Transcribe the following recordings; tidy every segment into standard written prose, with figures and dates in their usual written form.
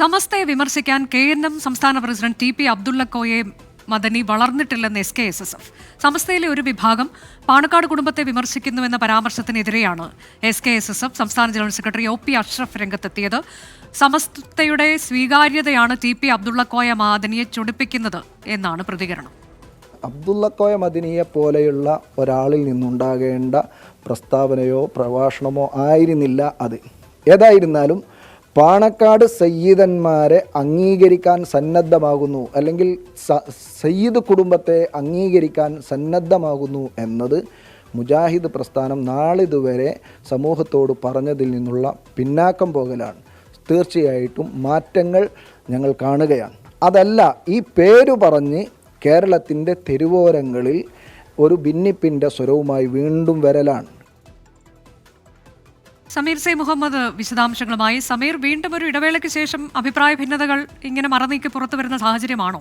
സമസ്തയെ വിമർശിക്കാൻ KNM സംസ്ഥാന president TP അബ്ദുള്ളക്കോയെ Madani വളർന്നിട്ടില്ലെന്ന് SKSSF. സമസ്തയിലെ ഒരു വിഭാഗം പാണക്കാട് കുടുംബത്തെ വിമർശിക്കുന്നുവെന്ന പരാമർശത്തിനെതിരെയാണ് SKSSF സംസ്ഥാന ജനറൽ സെക്രട്ടറി OP അഷ്റഫ് രംഗത്തെത്തിയത്. സമസ്തയുടെ സ്വീകാര്യതയാണ് TP അബ്ദുള്ളക്കോയ മദനിയെ ചൊടിപ്പിക്കുന്നത് എന്നാണ് പ്രതികരണം. അബ്ദുള്ളക്കോയ മദനിയെ പോലെയുള്ള ഒരാളിൽ നിന്നുണ്ടാകേണ്ട പ്രസ്താവനയോ പ്രഭാഷണമോ ആയിരുന്നില്ല അത്. ഏതായിരുന്നാലും പാണക്കാട് സയ്യിദന്മാരെ അംഗീകരിക്കാൻ സന്നദ്ധമാകുന്നു, അല്ലെങ്കിൽ സയ്യിദ് കുടുംബത്തെ അംഗീകരിക്കാൻ സന്നദ്ധമാകുന്നു എന്നത് മുജാഹിദ് പ്രസ്ഥാനം നാളിതുവരെ സമൂഹത്തോട് പറഞ്ഞതിൽ നിന്നുള്ള പിന്നാക്കം പോകലാണ്. തീർച്ചയായിട്ടും മാറ്റങ്ങൾ ഞങ്ങൾ കാണുകയാണ്. അതല്ല, ഈ പേരു പറഞ്ഞ് കേരളത്തിൻ്റെ തെരുവോരങ്ങളിൽ ഒരു ഭിന്നിപ്പിൻ്റെ സ്വരവുമായി വീണ്ടും വരലാണ്. സമീർ സി മുഹമ്മദ് വിശദാംശങ്ങളുമായി. സമീർ, വീണ്ടും ഒരു ഇടവേളയ്ക്ക് ശേഷം അഭിപ്രായ ഭിന്നതകൾ ഇങ്ങനെ മറനീക്കി പുറത്തു വരുന്ന സാഹചര്യമാണോ?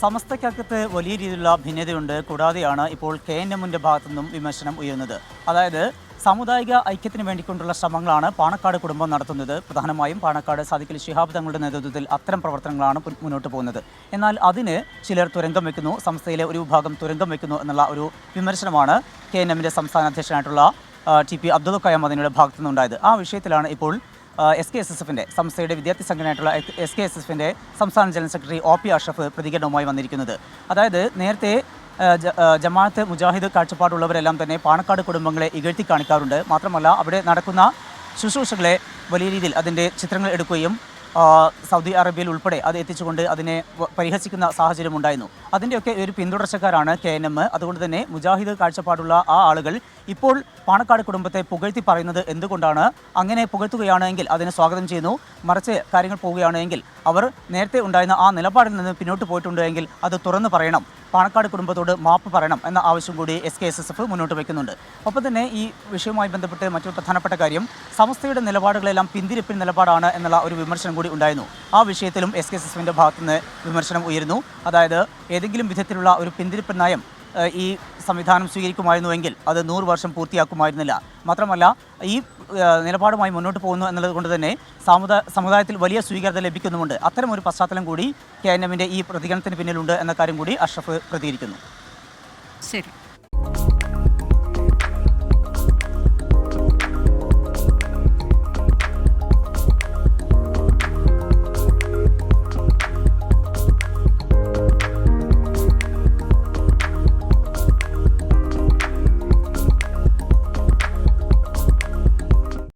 സമസ്തയ്ക്കകത്ത് വലിയ രീതിയിലുള്ള ഭിന്നതയുണ്ട്. കൂടാതെയാണ് ഇപ്പോൾ KNMന്റെ ഭാഗത്തു നിന്നും വിമർശനം ഉയരുന്നത്. അതായത് സാമുദായിക ഐക്യത്തിന് വേണ്ടിക്കൊണ്ടുള്ള ശ്രമങ്ങളാണ് പാണക്കാട് കുടുംബം നടത്തുന്നത്. പ്രധാനമായും പാണക്കാട് സാദിഖലി ശിഹാബ് തങ്ങളുടെ നേതൃത്വത്തിൽ അത്തരം പ്രവർത്തനങ്ങളാണ് മുന്നോട്ട് പോകുന്നത്. എന്നാൽ അതിന് ചിലർ തുരങ്കം വയ്ക്കുന്നു, സംസ്ഥയിലെ ഒരു വിഭാഗം തുരങ്കം വയ്ക്കുന്നു എന്നുള്ള ഒരു വിമർശനമാണ് KNMന്റെ സംസ്ഥാന അധ്യക്ഷനായിട്ടുള്ള TP അബ്ദുള്ളക്കോയ മദനിയുടെ ഭാഗത്തു നിന്നുണ്ടായത്. ആ വിഷയത്തിലാണ് ഇപ്പോൾ SKSSFന്റെ സംസ്ഥയുടെ വിദ്യാർത്ഥി സംഘടനയായിട്ടുള്ള SKSSFന്റെ സംസ്ഥാന ജനറൽ സെക്രട്ടറി OP അഷ്റഫ് പ്രതികരണവുമായി വന്നിരിക്കുന്നത്. അതായത് നേരത്തെ ജമാഅത്ത് മുജാഹിദ് കാഴ്ചപ്പാടുള്ളവരെല്ലാം തന്നെ പാണക്കാട് കുടുംബങ്ങളെ ഇകഴ്ത്തി കാണിക്കാറുണ്ട്. മാത്രമല്ല അവിടെ നടക്കുന്ന ശുശ്രൂഷകളെ വലിയ രീതിയിൽ അതിൻ്റെ ചിത്രങ്ങൾ എടുക്കുകയും സൗദി അറേബ്യയിൽ ഉൾപ്പെടെ അത് എത്തിച്ചുകൊണ്ട് അതിനെ പരിഹസിക്കുന്ന സാഹചര്യം ഉണ്ടായിരുന്നു. അതിൻ്റെയൊക്കെ ഒരു പിന്തുടർച്ചക്കാരാണ് KNM. അതുകൊണ്ട് തന്നെ മുജാഹിദ് കാഴ്ചപ്പാടുള്ള ആ ആളുകൾ ഇപ്പോൾ പാണക്കാട് കുടുംബത്തെ പുകഴ്ത്തി പറയുന്നത് എന്തുകൊണ്ടാണ്? അങ്ങനെ പുകഴ്ത്തുകയാണെങ്കിൽ അതിനെ സ്വാഗതം ചെയ്യുന്നു. മറിച്ച് കാര്യങ്ങൾ പോവുകയാണെങ്കിൽ അവർ നേരത്തെ ഉണ്ടായിരുന്ന ആ നിലപാടിൽ നിന്ന് പിന്നോട്ട് പോയിട്ടുണ്ട് എങ്കിൽ അത് തുറന്നു പറയണം, പാണക്കാട് കുടുംബത്തോട് മാപ്പ് പറയണം എന്ന ആവശ്യം കൂടി SKSSF മുന്നോട്ട് വയ്ക്കുന്നുണ്ട്. ഒപ്പം തന്നെ ഈ വിഷയവുമായി ബന്ധപ്പെട്ട് മറ്റൊരു പ്രധാനപ്പെട്ട കാര്യം, സമസ്തയുടെ നിലപാടുകളെല്ലാം പിന്തിരിപ്പിൻ നിലപാടാണ് എന്നുള്ള ഒരു വിമർശനം കൂടി ഉണ്ടായിരുന്നു. ആ വിഷയത്തിലും SKSSFന്റെ ഭാഗത്തുനിന്ന് വിമർശനം ഉയരുന്നു. അതായത് ഏതെങ്കിലും വിധത്തിലുള്ള ഒരു പിന്തിരിപ്പൻ നയം ഈ സംവിധാനം സ്വീകരിക്കുമായിരുന്നുവെങ്കിൽ അത് 100 വർഷം പൂർത്തിയാക്കുമായിരുന്നില്ല. മാത്രമല്ല ഈ നിലപാടുമായി മുന്നോട്ട് പോകുന്നു എന്നുള്ളത് കൊണ്ട് തന്നെ സമുദായത്തിൽ വലിയ സ്വീകാര്യത ലഭിക്കുന്നുമുണ്ട്. അത്തരമൊരു പശ്ചാത്തലം കൂടി KNMന്റെ ഈ പ്രതികരണത്തിന് പിന്നിലുണ്ട് എന്ന കാര്യം കൂടി അഷ്റഫ് പ്രതികരിക്കുന്നു. ശരി.